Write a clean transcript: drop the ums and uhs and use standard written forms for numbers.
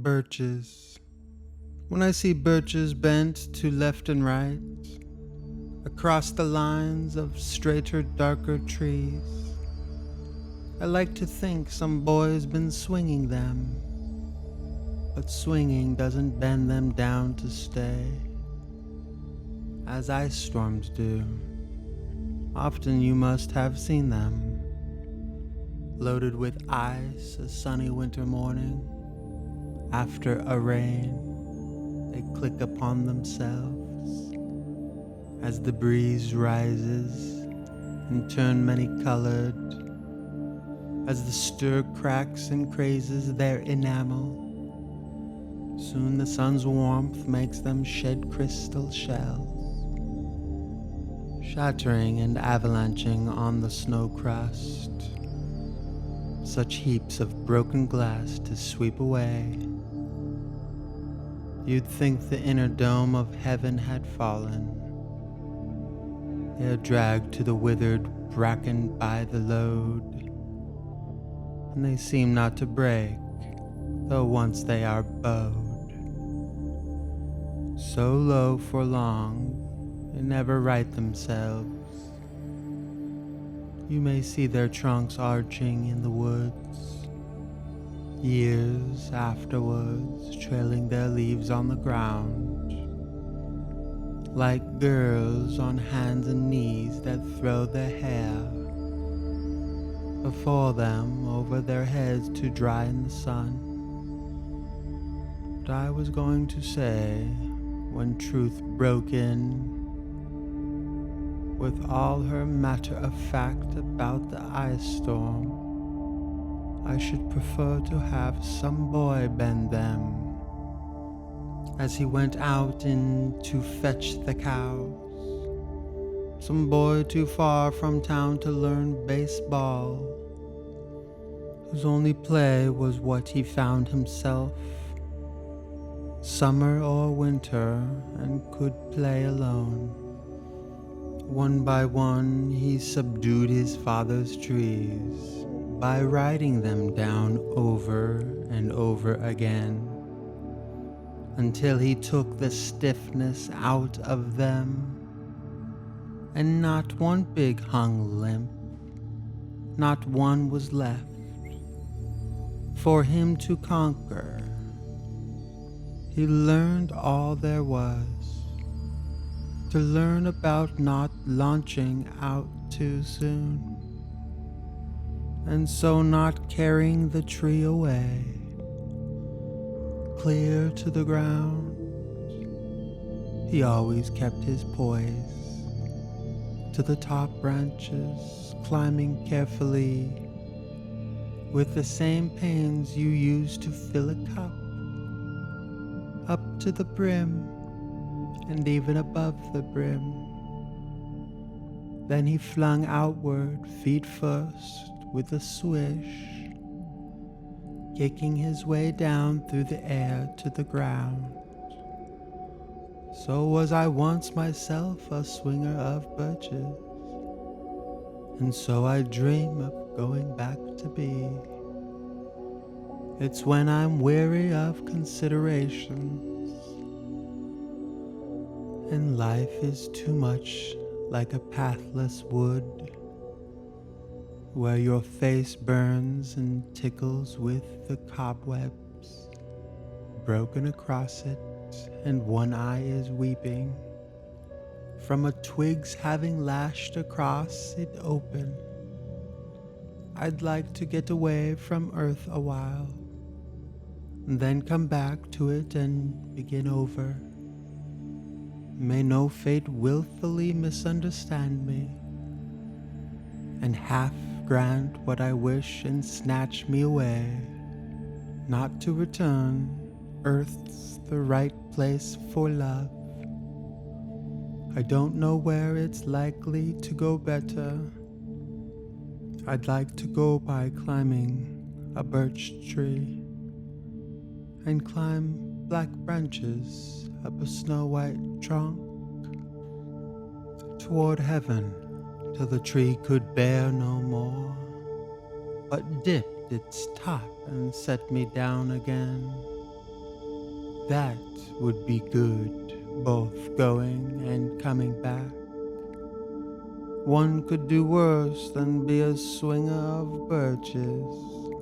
Birches. When I see birches bent to left and right, across the lines of straighter, darker trees, I like to think some boy's been swinging them, but swinging doesn't bend them down to stay, as ice storms do. Often you must have seen them, loaded with ice a sunny winter morning. After a rain, they click upon themselves as the breeze rises and turn many-colored, as the stir cracks and crazes their enamel. Soon the sun's warmth makes them shed crystal shells, shattering and avalanching on the snow crust, such heaps of broken glass to sweep away. You'd think the inner dome of heaven had fallen. They are dragged to the withered bracken by the load, and they seem not to break, though once they are bowed. So low for long, they never right themselves. You may see their trunks arching in the woods, years afterwards, trailing their leaves on the ground, like girls on hands and knees that throw their hair before them over their heads to dry in the sun. But I was going to say, when truth broke in with all her matter of fact about the ice storm, I should prefer to have some boy bend them as he went out in to fetch the cows. Some boy too far from town to learn baseball, whose only play was what he found himself, summer or winter, and could play alone. One by one he subdued his father's trees by writing them down over and over again, until he took the stiffness out of them, and not one big hung limp, not one was left for him to conquer. He learned all there was to learn about not launching out too soon, and so not carrying the tree away clear to the ground. He always kept his poise to the top branches, climbing carefully with the same pains you use to fill a cup, up to the brim and even above the brim. Then he flung outward, feet first, with a swish, kicking his way down through the air to the ground. So was I once myself a swinger of birches, and so I dream of going back to be. It's when I'm weary of considerations, and life is too much like a pathless wood, where your face burns and tickles with the cobwebs broken across it, and one eye is weeping from a twig's having lashed across it open. I'd like to get away from earth a while, and then come back to it and begin over. May no fate willfully misunderstand me, and half grant what I wish and snatch me away, not to return. Earth's the right place for love. I don't know where it's likely to go better. I'd like to go by climbing a birch tree, and climb black branches up a snow-white trunk toward heaven till the tree could bear no more, but dipped its top and set me down again That would be good, both going and coming back. One could do worse than be a swinger of birches.